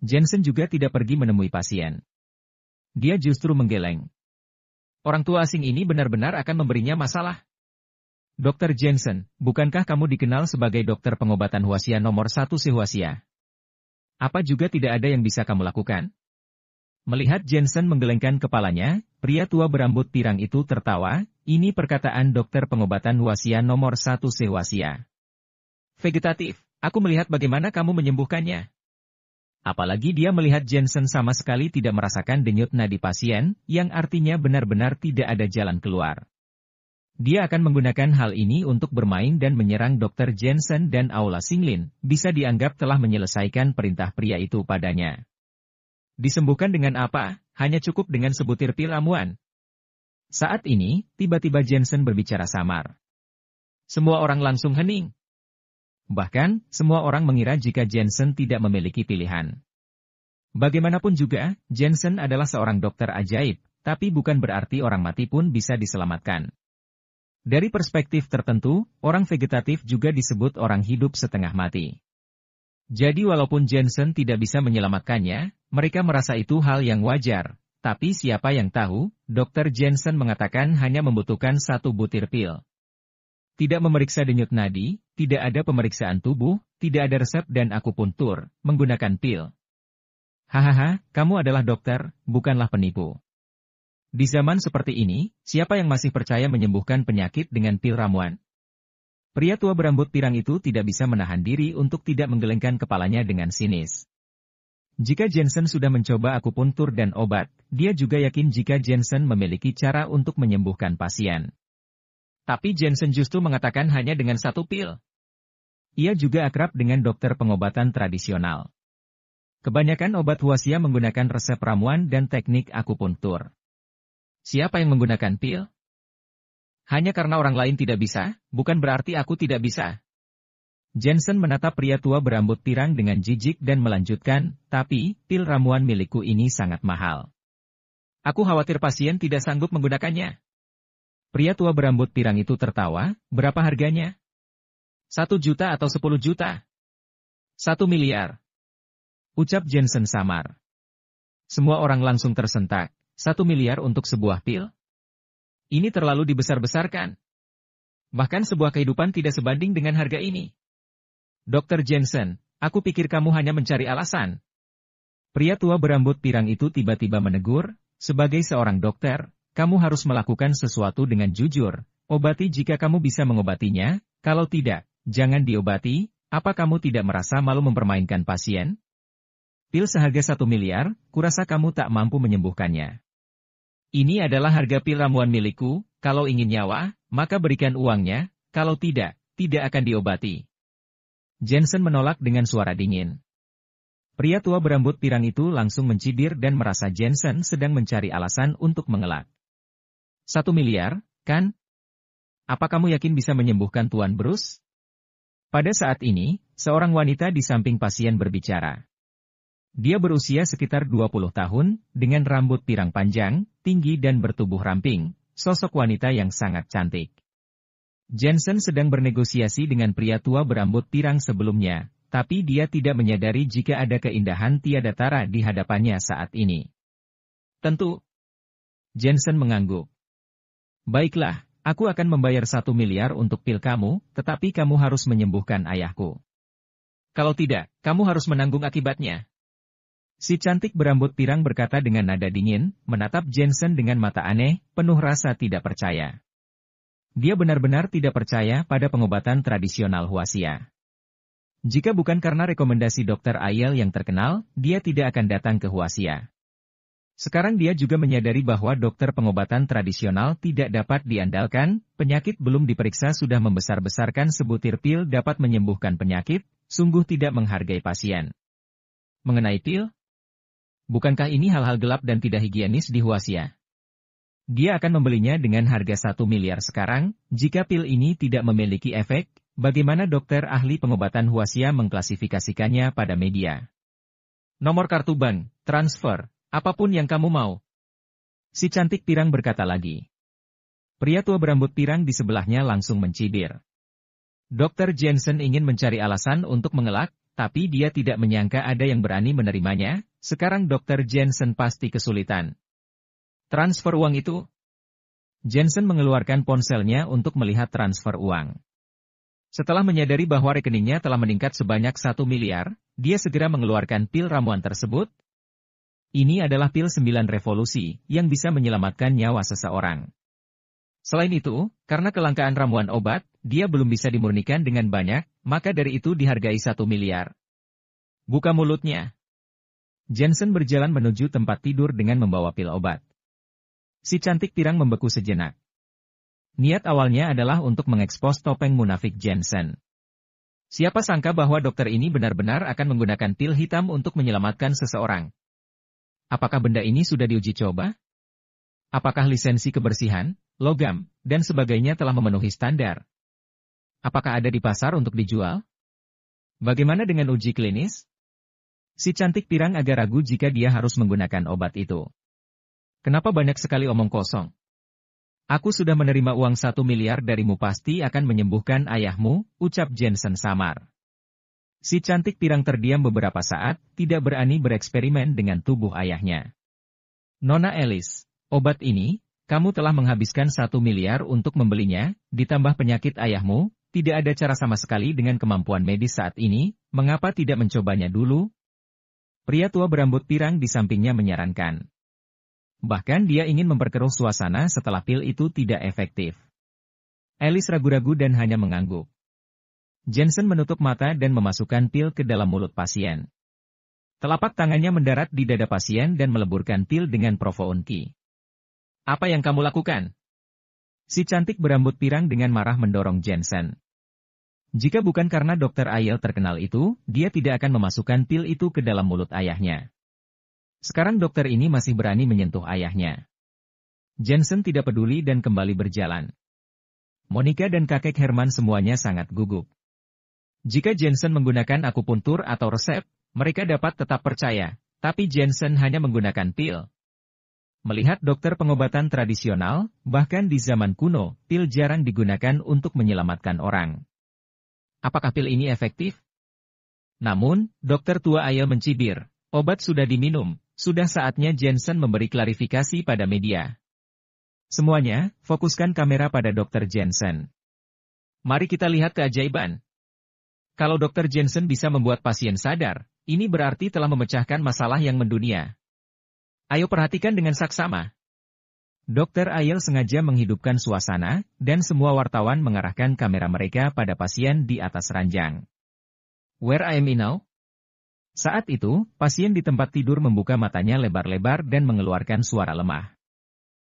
Jensen juga tidak pergi menemui pasien. Dia justru menggeleng. Orang tua asing ini benar-benar akan memberinya masalah. Dr. Jensen, bukankah kamu dikenal sebagai dokter pengobatan Huaxia nomor 1 se-Huaxia? Apa juga tidak ada yang bisa kamu lakukan? Melihat Jensen menggelengkan kepalanya, pria tua berambut pirang itu tertawa, ini perkataan dokter pengobatan Huaxia nomor 1 se-Huaxia. Vegetatif, aku melihat bagaimana kamu menyembuhkannya. Apalagi dia melihat Jensen sama sekali tidak merasakan denyut nadi pasien, yang artinya benar-benar tidak ada jalan keluar. Dia akan menggunakan hal ini untuk bermain dan menyerang Dr. Jensen dan Aula Xinglin, bisa dianggap telah menyelesaikan perintah pria itu padanya. Disembuhkan dengan apa? Hanya cukup dengan sebutir pil ramuan. Saat ini, tiba-tiba Jensen berbicara samar. Semua orang langsung hening. Bahkan, semua orang mengira jika Jensen tidak memiliki pilihan. Bagaimanapun juga, Jensen adalah seorang dokter ajaib, tapi bukan berarti orang mati pun bisa diselamatkan. Dari perspektif tertentu, orang vegetatif juga disebut orang hidup setengah mati. Jadi walaupun Jensen tidak bisa menyelamatkannya, mereka merasa itu hal yang wajar. Tapi siapa yang tahu, Dr. Jensen mengatakan hanya membutuhkan 1 butir pil. Tidak memeriksa denyut nadi, tidak ada pemeriksaan tubuh, tidak ada resep dan akupuntur, menggunakan pil. Hahaha, kamu adalah dokter, bukanlah penipu. Di zaman seperti ini, siapa yang masih percaya menyembuhkan penyakit dengan pil ramuan? Pria tua berambut pirang itu tidak bisa menahan diri untuk tidak menggelengkan kepalanya dengan sinis. Jika Jensen sudah mencoba akupuntur dan obat, dia juga yakin jika Jensen memiliki cara untuk menyembuhkan pasien. Tapi Jensen justru mengatakan hanya dengan 1 pil. Ia juga akrab dengan dokter pengobatan tradisional. Kebanyakan obat Huaxia menggunakan resep ramuan dan teknik akupuntur. Siapa yang menggunakan pil? Hanya karena orang lain tidak bisa, bukan berarti aku tidak bisa. Jensen menatap pria tua berambut pirang dengan jijik dan melanjutkan, tapi, pil ramuan milikku ini sangat mahal. Aku khawatir pasien tidak sanggup menggunakannya. Pria tua berambut pirang itu tertawa, berapa harganya? 1 juta atau 10 juta? 1 miliar. Ucap Jensen samar. Semua orang langsung tersentak, 1 miliar untuk sebuah pil? Ini terlalu dibesar-besarkan. Bahkan sebuah kehidupan tidak sebanding dengan harga ini. Dr. Jensen, aku pikir kamu hanya mencari alasan. Pria tua berambut pirang itu tiba-tiba menegur, sebagai seorang dokter, kamu harus melakukan sesuatu dengan jujur, obati jika kamu bisa mengobatinya, kalau tidak, jangan diobati, apa kamu tidak merasa malu mempermainkan pasien? Pil seharga 1 miliar, kurasa kamu tak mampu menyembuhkannya. Ini adalah harga pil ramuan milikku, kalau ingin nyawa, maka berikan uangnya, kalau tidak, tidak akan diobati. Jensen menolak dengan suara dingin. Pria tua berambut pirang itu langsung mencibir dan merasa Jensen sedang mencari alasan untuk mengelak. 1 miliar, kan? Apa kamu yakin bisa menyembuhkan Tuan Bruce? Pada saat ini, seorang wanita di samping pasien berbicara. Dia berusia sekitar 20 tahun, dengan rambut pirang panjang, tinggi dan bertubuh ramping, sosok wanita yang sangat cantik. Jensen sedang bernegosiasi dengan pria tua berambut pirang sebelumnya, tapi dia tidak menyadari jika ada keindahan tiada tara di hadapannya saat ini. Tentu. Jensen mengangguk. Baiklah, aku akan membayar 1 miliar untuk pil kamu, tetapi kamu harus menyembuhkan ayahku. Kalau tidak, kamu harus menanggung akibatnya. Si cantik berambut pirang berkata dengan nada dingin, menatap Jensen dengan mata aneh, penuh rasa tidak percaya. Dia benar-benar tidak percaya pada pengobatan tradisional Huaxia. Jika bukan karena rekomendasi Dr. Aiel yang terkenal, dia tidak akan datang ke Huaxia. Sekarang dia juga menyadari bahwa dokter pengobatan tradisional tidak dapat diandalkan, penyakit belum diperiksa sudah membesar-besarkan sebutir pil dapat menyembuhkan penyakit, sungguh tidak menghargai pasien. Mengenai pil? Bukankah ini hal-hal gelap dan tidak higienis di Huaxia? Dia akan membelinya dengan harga 1 miliar sekarang, jika pil ini tidak memiliki efek, bagaimana dokter ahli pengobatan Huaxia mengklasifikasikannya pada media? Nomor kartu bank, transfer. Apapun yang kamu mau. Si cantik pirang berkata lagi. Pria tua berambut pirang di sebelahnya langsung mencibir. Dr. Jensen ingin mencari alasan untuk mengelak, tapi dia tidak menyangka ada yang berani menerimanya. Sekarang Dr. Jensen pasti kesulitan. Transfer uang itu? Jensen mengeluarkan ponselnya untuk melihat transfer uang. Setelah menyadari bahwa rekeningnya telah meningkat sebanyak 1 miliar, dia segera mengeluarkan pil ramuan tersebut. Ini adalah pil 9 revolusi, yang bisa menyelamatkan nyawa seseorang. Selain itu, karena kelangkaan ramuan obat, dia belum bisa dimurnikan dengan banyak, maka dari itu dihargai 1 miliar. Buka mulutnya. Jensen berjalan menuju tempat tidur dengan membawa pil obat. Si cantik pirang membeku sejenak. Niat awalnya adalah untuk mengekspos topeng munafik Jensen. Siapa sangka bahwa dokter ini benar-benar akan menggunakan pil hitam untuk menyelamatkan seseorang. Apakah benda ini sudah diuji coba? Apakah lisensi kebersihan, logam, dan sebagainya telah memenuhi standar? Apakah ada di pasar untuk dijual? Bagaimana dengan uji klinis? Si cantik pirang agak ragu jika dia harus menggunakan obat itu. Kenapa banyak sekali omong kosong? Aku sudah menerima uang 1 miliar darimu pasti akan menyembuhkan ayahmu, ucap Jensen samar. Si cantik pirang terdiam beberapa saat, tidak berani bereksperimen dengan tubuh ayahnya. Nona Alice, obat ini, kamu telah menghabiskan 1 miliar untuk membelinya, ditambah penyakit ayahmu, tidak ada cara sama sekali dengan kemampuan medis saat ini, mengapa tidak mencobanya dulu? Pria tua berambut pirang di sampingnya menyarankan. Bahkan dia ingin memperkeruh suasana setelah pil itu tidak efektif. Alice ragu-ragu dan hanya mengangguk. Jensen menutup mata dan memasukkan pil ke dalam mulut pasien. Telapak tangannya mendarat di dada pasien dan meleburkan pil dengan profounki. Apa yang kamu lakukan? Si cantik berambut pirang dengan marah mendorong Jensen. Jika bukan karena Dr. Aiel terkenal itu, dia tidak akan memasukkan pil itu ke dalam mulut ayahnya. Sekarang dokter ini masih berani menyentuh ayahnya. Jensen tidak peduli dan kembali berjalan. Monica dan kakek Herman semuanya sangat gugup. Jika Jensen menggunakan akupuntur atau resep, mereka dapat tetap percaya, tapi Jensen hanya menggunakan pil. Melihat dokter pengobatan tradisional, bahkan di zaman kuno, pil jarang digunakan untuk menyelamatkan orang. Apakah pil ini efektif? Namun, dokter tua Aiel mencibir, obat sudah diminum, sudah saatnya Jensen memberi klarifikasi pada media. Semuanya, fokuskan kamera pada dokter Jensen. Mari kita lihat keajaiban. Kalau Dr. Jensen bisa membuat pasien sadar, ini berarti telah memecahkan masalah yang mendunia. Ayo perhatikan dengan saksama. Dr. Aiel sengaja menghidupkan suasana, dan semua wartawan mengarahkan kamera mereka pada pasien di atas ranjang. Where I am now? Saat itu, pasien di tempat tidur membuka matanya lebar-lebar dan mengeluarkan suara lemah.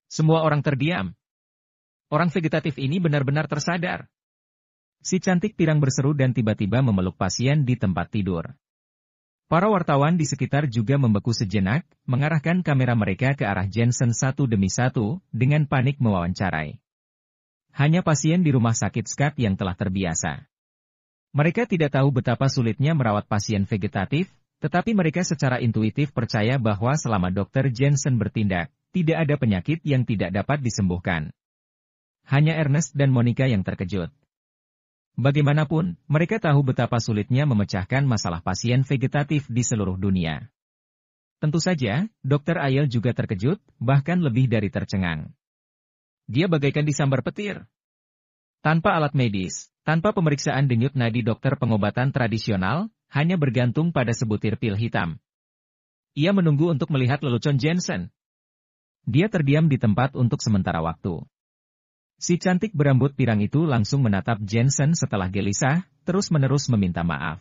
Semua orang terdiam. Orang vegetatif ini benar-benar tersadar. Si cantik pirang berseru dan tiba-tiba memeluk pasien di tempat tidur. Para wartawan di sekitar juga membeku sejenak, mengarahkan kamera mereka ke arah Jensen satu demi satu, dengan panik mewawancarai. Hanya pasien di rumah sakit Scott yang telah terbiasa. Mereka tidak tahu betapa sulitnya merawat pasien vegetatif, tetapi mereka secara intuitif percaya bahwa selama Dr. Jensen bertindak, tidak ada penyakit yang tidak dapat disembuhkan. Hanya Ernest dan Monica yang terkejut. Bagaimanapun, mereka tahu betapa sulitnya memecahkan masalah pasien vegetatif di seluruh dunia. Tentu saja, Dr. Aiel juga terkejut, bahkan lebih dari tercengang. Dia bagaikan disambar petir. Tanpa alat medis, tanpa pemeriksaan denyut nadi dokter pengobatan tradisional, hanya bergantung pada sebutir pil hitam. Ia menunggu untuk melihat lelucon Jensen. Dia terdiam di tempat untuk sementara waktu. Si cantik berambut pirang itu langsung menatap Jensen setelah gelisah, terus-menerus meminta maaf.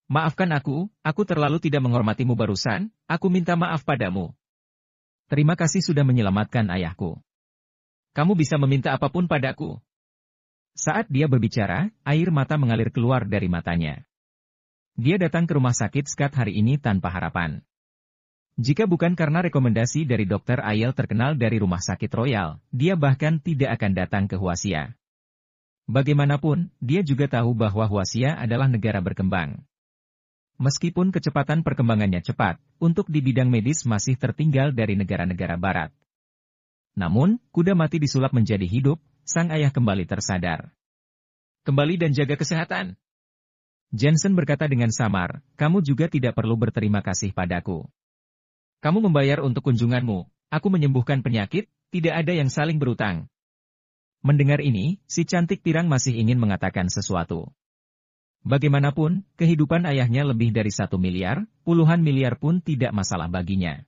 Maafkan aku terlalu tidak menghormatimu barusan, aku minta maaf padamu. Terima kasih sudah menyelamatkan ayahku. Kamu bisa meminta apapun padaku. Saat dia berbicara, air mata mengalir keluar dari matanya. Dia datang ke rumah sakit Scott hari ini tanpa harapan. Jika bukan karena rekomendasi dari Dr. Aiel terkenal dari Rumah Sakit Royal, dia bahkan tidak akan datang ke Huaxia. Bagaimanapun, dia juga tahu bahwa Huaxia adalah negara berkembang. Meskipun kecepatan perkembangannya cepat, untuk di bidang medis masih tertinggal dari negara-negara barat. Namun, kuda mati disulap menjadi hidup, sang ayah kembali tersadar. Kembali dan jaga kesehatan. Jensen berkata dengan samar, kamu juga tidak perlu berterima kasih padaku. Kamu membayar untuk kunjunganmu, aku menyembuhkan penyakit, tidak ada yang saling berutang. Mendengar ini, si cantik pirang masih ingin mengatakan sesuatu. Bagaimanapun, kehidupan ayahnya lebih dari 1 miliar, puluhan miliar pun tidak masalah baginya.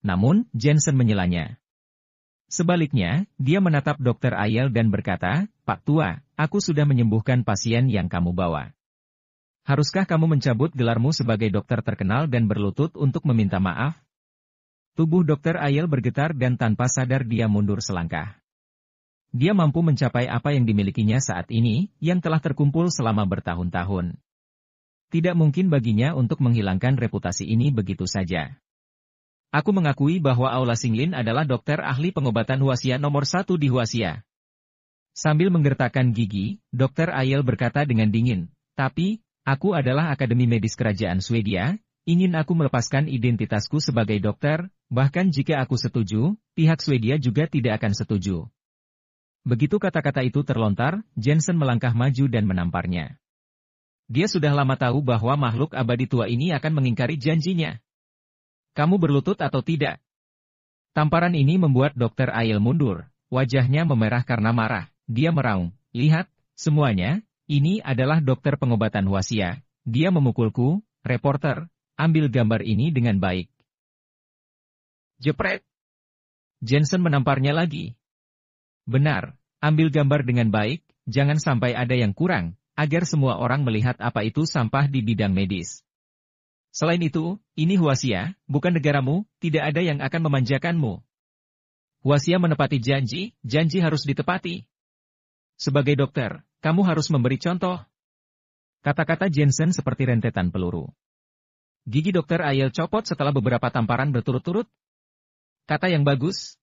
Namun, Jensen menyelanya. Sebaliknya, dia menatap Dr. Aiel dan berkata, Pak Tua, aku sudah menyembuhkan pasien yang kamu bawa. Haruskah kamu mencabut gelarmu sebagai dokter terkenal dan berlutut untuk meminta maaf? Tubuh Dr. Aiel bergetar dan tanpa sadar dia mundur selangkah. Dia mampu mencapai apa yang dimilikinya saat ini, yang telah terkumpul selama bertahun-tahun. Tidak mungkin baginya untuk menghilangkan reputasi ini begitu saja. Aku mengakui bahwa Aula Singlin adalah dokter ahli pengobatan Huaxia nomor 1 di Huaxia. Sambil menggertakkan gigi, Dr. Aiel berkata dengan dingin, tapi, aku adalah Akademi Medis Kerajaan Swedia, ingin aku melepaskan identitasku sebagai dokter, bahkan jika aku setuju, pihak Swedia juga tidak akan setuju. Begitu kata-kata itu terlontar, Jensen melangkah maju dan menamparnya. Dia sudah lama tahu bahwa makhluk abadi tua ini akan mengingkari janjinya. Kamu berlutut atau tidak? Tamparan ini membuat Dr. Aiel mundur, wajahnya memerah karena marah. Dia meraung, lihat, semuanya, ini adalah dokter pengobatan Huaxia. Dia memukulku, reporter, ambil gambar ini dengan baik. Jepret! Jensen menamparnya lagi. Benar, ambil gambar dengan baik, jangan sampai ada yang kurang, agar semua orang melihat apa itu sampah di bidang medis. Selain itu, ini Huaxia, bukan negaramu, tidak ada yang akan memanjakanmu. Huaxia menepati janji, janji harus ditepati. Sebagai dokter, kamu harus memberi contoh. Kata-kata Jensen seperti rentetan peluru. Gigi Dr. Aiel copot setelah beberapa tamparan berturut-turut. Kata yang bagus.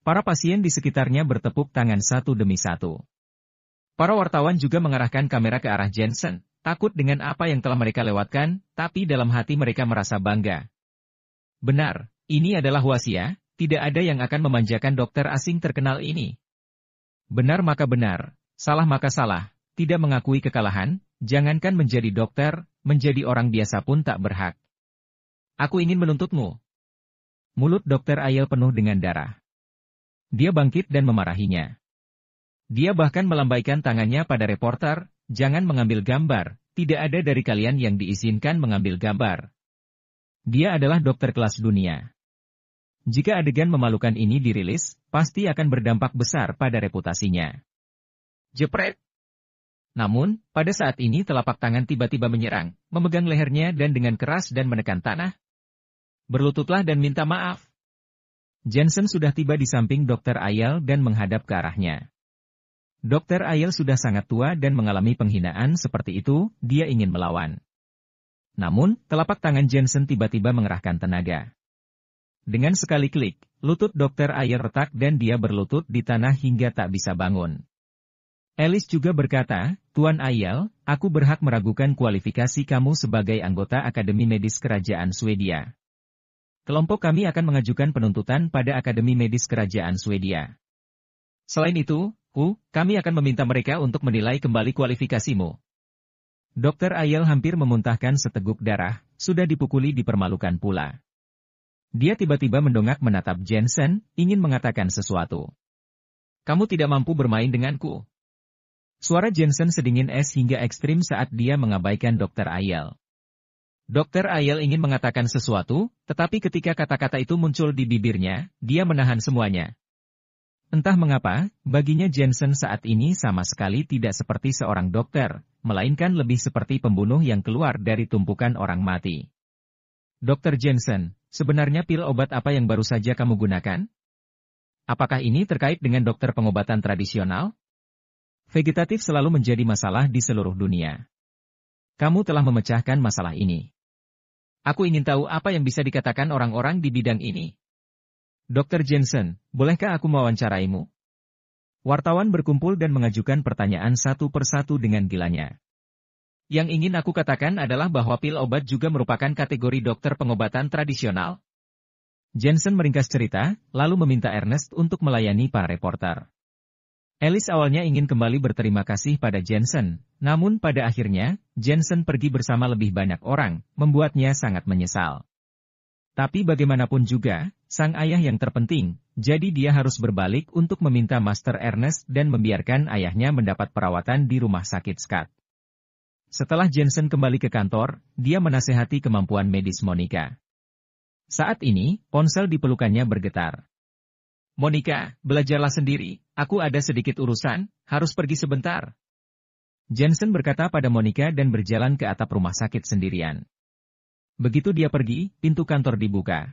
Para pasien di sekitarnya bertepuk tangan satu demi satu. Para wartawan juga mengarahkan kamera ke arah Jensen. Takut dengan apa yang telah mereka lewatkan, tapi dalam hati mereka merasa bangga. Benar, ini adalah Huaxia, tidak ada yang akan memanjakan dokter asing terkenal ini. Benar maka benar, salah maka salah, tidak mengakui kekalahan, jangankan menjadi dokter, menjadi orang biasa pun tak berhak. Aku ingin menuntutmu. Mulut Dr. Aiel penuh dengan darah. Dia bangkit dan memarahinya. Dia bahkan melambaikan tangannya pada reporter, jangan mengambil gambar, tidak ada dari kalian yang diizinkan mengambil gambar. Dia adalah dokter kelas dunia. Jika adegan memalukan ini dirilis, pasti akan berdampak besar pada reputasinya. Jepret! Namun, pada saat ini telapak tangan tiba-tiba menyerang, memegang lehernya dan dengan keras dan menekan tanah. Berlututlah dan minta maaf. Jensen sudah tiba di samping Dr. Aiel dan menghadap ke arahnya. Dr. Aiel sudah sangat tua dan mengalami penghinaan seperti itu, dia ingin melawan. Namun, telapak tangan Jensen tiba-tiba mengerahkan tenaga. Dengan sekali klik, lutut Dr. Aiel retak dan dia berlutut di tanah hingga tak bisa bangun. Alice juga berkata, Tuan Aiel, aku berhak meragukan kualifikasi kamu sebagai anggota Akademi Medis Kerajaan Swedia. Kelompok kami akan mengajukan penuntutan pada Akademi Medis Kerajaan Swedia. Selain itu, kami akan meminta mereka untuk menilai kembali kualifikasimu. Dr. Aiel hampir memuntahkan seteguk darah, sudah dipukuli dipermalukan pula. Dia tiba-tiba mendongak menatap Jensen, ingin mengatakan sesuatu. Kamu tidak mampu bermain denganku. Suara Jensen sedingin es hingga ekstrim saat dia mengabaikan Dr. Aiel. Dr. Aiel ingin mengatakan sesuatu, tetapi ketika kata-kata itu muncul di bibirnya, dia menahan semuanya. Entah mengapa, baginya Jensen saat ini sama sekali tidak seperti seorang dokter, melainkan lebih seperti pembunuh yang keluar dari tumpukan orang mati. Dr. Jensen, sebenarnya pil obat apa yang baru saja kamu gunakan? Apakah ini terkait dengan dokter pengobatan tradisional? Vegetatif selalu menjadi masalah di seluruh dunia. Kamu telah memecahkan masalah ini. Aku ingin tahu apa yang bisa dikatakan orang-orang di bidang ini. Dr. Jensen, bolehkah aku mewawancaraimu? Wartawan berkumpul dan mengajukan pertanyaan satu persatu dengan gilanya. Yang ingin aku katakan adalah bahwa pil obat juga merupakan kategori dokter pengobatan tradisional. Jensen meringkas cerita, lalu meminta Ernest untuk melayani para reporter. Alice awalnya ingin kembali berterima kasih pada Jensen, namun pada akhirnya, Jensen pergi bersama lebih banyak orang, membuatnya sangat menyesal. Tapi bagaimanapun juga, sang ayah yang terpenting, jadi dia harus berbalik untuk meminta Master Ernest dan membiarkan ayahnya mendapat perawatan di rumah sakit Scott. Setelah Jensen kembali ke kantor, dia menasehati kemampuan medis Monica. Saat ini, ponsel di pelukannya bergetar. Monica, belajarlah sendiri, aku ada sedikit urusan, harus pergi sebentar. Jensen berkata pada Monica dan berjalan ke atap rumah sakit sendirian. Begitu dia pergi, pintu kantor dibuka.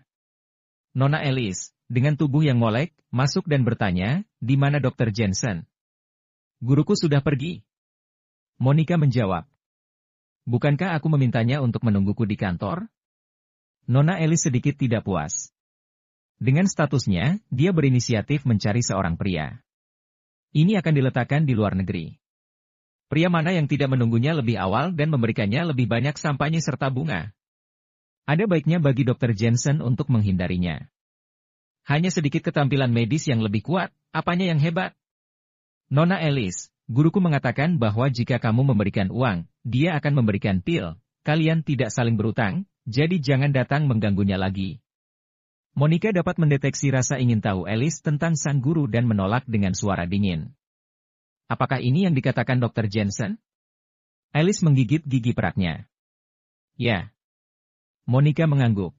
Nona Alice, dengan tubuh yang molek, masuk dan bertanya, di mana Dr. Jensen? Guruku sudah pergi. Monica menjawab. Bukankah aku memintanya untuk menungguku di kantor? Nona Alice sedikit tidak puas. Dengan statusnya, dia berinisiatif mencari seorang pria. Ini akan diletakkan di luar negeri. Pria mana yang tidak menunggunya lebih awal dan memberikannya lebih banyak sampanye serta bunga? Ada baiknya bagi Dr. Jensen untuk menghindarinya. Hanya sedikit ketampilan medis yang lebih kuat, apanya yang hebat? Nona Alice, guruku mengatakan bahwa jika kamu memberikan uang, dia akan memberikan pil. Kalian tidak saling berutang, jadi jangan datang mengganggunya lagi. Monica dapat mendeteksi rasa ingin tahu Alice tentang sang guru dan menolak dengan suara dingin. Apakah ini yang dikatakan Dr. Jensen? Alice menggigit gigi peraknya. Ya. Monica mengangguk.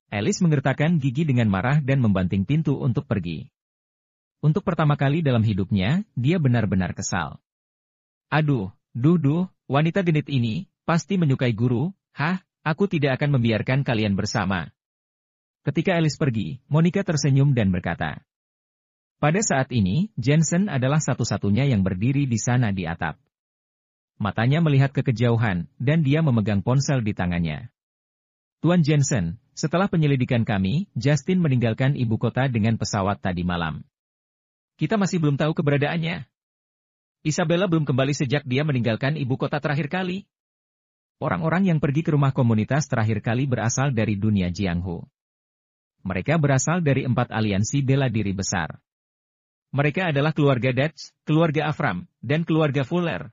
Alice menggertakkan gigi dengan marah dan membanting pintu untuk pergi. Untuk pertama kali dalam hidupnya, dia benar-benar kesal. Aduh, wanita genit ini, pasti menyukai guru, aku tidak akan membiarkan kalian bersama. Ketika Alice pergi, Monica tersenyum dan berkata. Pada saat ini, Jensen adalah satu-satunya yang berdiri di sana di atap. Matanya melihat ke kejauhan, dan dia memegang ponsel di tangannya. Tuan Jensen, setelah penyelidikan kami, Justin meninggalkan ibu kota dengan pesawat tadi malam. Kita masih belum tahu keberadaannya. Isabella belum kembali sejak dia meninggalkan ibu kota terakhir kali. Orang-orang yang pergi ke rumah komunitas terakhir kali berasal dari dunia Jianghu. Mereka berasal dari 4 aliansi bela diri besar. Mereka adalah keluarga Dutch, keluarga Afram, dan keluarga Fuller.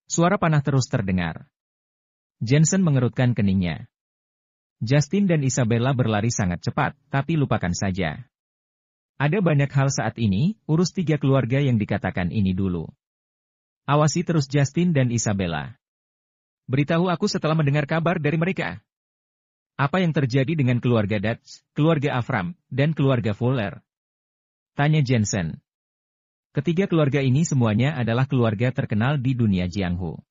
Suara panah terus terdengar. Jensen mengerutkan keningnya. Justin dan Isabella berlari sangat cepat, tapi lupakan saja. Ada banyak hal saat ini, urus 3 keluarga yang dikatakan ini dulu. Awasi terus Justin dan Isabella. Beritahu aku setelah mendengar kabar dari mereka. Apa yang terjadi dengan keluarga Dutch, keluarga Afram, dan keluarga Fuller? Tanya Jensen. Ketiga keluarga ini semuanya adalah keluarga terkenal di dunia Jianghu.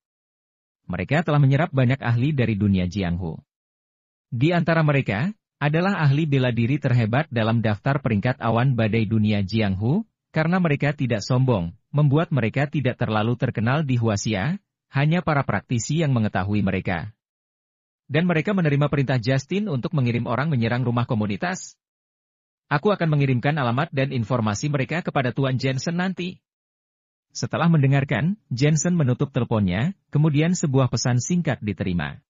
Mereka telah menyerap banyak ahli dari dunia Jianghu. Di antara mereka, adalah ahli bela diri terhebat dalam daftar peringkat awan badai dunia Jianghu, karena mereka tidak sombong, membuat mereka tidak terlalu terkenal di Huaxia, hanya para praktisi yang mengetahui mereka. Dan mereka menerima perintah Justin untuk mengirim orang menyerang rumah komunitas. Aku akan mengirimkan alamat dan informasi mereka kepada Tuan Jensen nanti. Setelah mendengarkan, Jensen menutup teleponnya, kemudian sebuah pesan singkat diterima.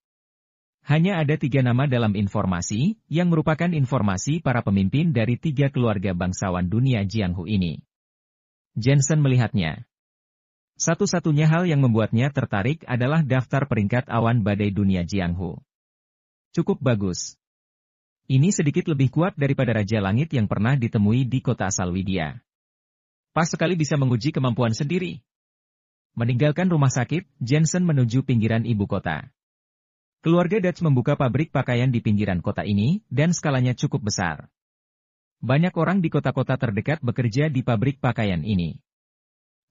Hanya ada 3 nama dalam informasi, yang merupakan informasi para pemimpin dari 3 keluarga bangsawan dunia Jianghu ini. Jensen melihatnya. Satu-satunya hal yang membuatnya tertarik adalah daftar peringkat awan badai dunia Jianghu. Cukup bagus. Ini sedikit lebih kuat daripada Raja Langit yang pernah ditemui di kota asal Widya. Pas sekali bisa menguji kemampuan sendiri. Meninggalkan rumah sakit, Jensen menuju pinggiran ibu kota. Keluarga Dutch membuka pabrik pakaian di pinggiran kota ini, dan skalanya cukup besar. Banyak orang di kota-kota terdekat bekerja di pabrik pakaian ini.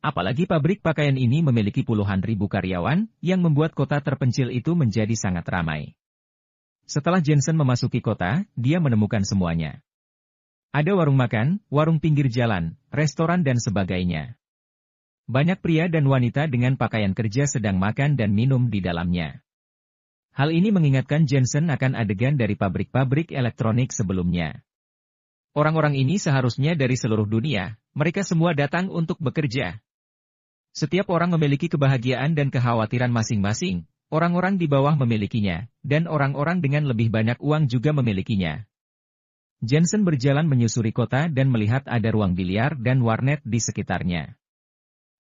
Apalagi pabrik pakaian ini memiliki puluhan ribu karyawan, yang membuat kota terpencil itu menjadi sangat ramai. Setelah Jensen memasuki kota, dia menemukan semuanya. Ada warung makan, warung pinggir jalan, restoran dan sebagainya. Banyak pria dan wanita dengan pakaian kerja sedang makan dan minum di dalamnya. Hal ini mengingatkan Jensen akan adegan dari pabrik-pabrik elektronik sebelumnya. Orang-orang ini seharusnya dari seluruh dunia, mereka semua datang untuk bekerja. Setiap orang memiliki kebahagiaan dan kekhawatiran masing-masing, orang-orang di bawah memilikinya, dan orang-orang dengan lebih banyak uang juga memilikinya. Jensen berjalan menyusuri kota dan melihat ada ruang biliar dan warnet di sekitarnya.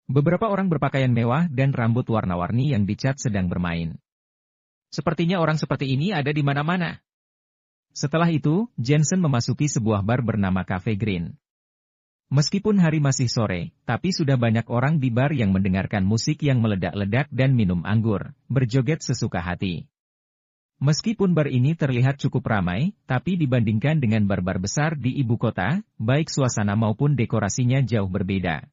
Beberapa orang berpakaian mewah dan rambut warna-warni yang dicat sedang bermain. Sepertinya orang seperti ini ada di mana-mana. Setelah itu, Jensen memasuki sebuah bar bernama Cafe Green. Meskipun hari masih sore, tapi sudah banyak orang di bar yang mendengarkan musik yang meledak-ledak dan minum anggur, berjoget sesuka hati. Meskipun bar ini terlihat cukup ramai, tapi dibandingkan dengan bar-bar besar di ibu kota, baik suasana maupun dekorasinya jauh berbeda.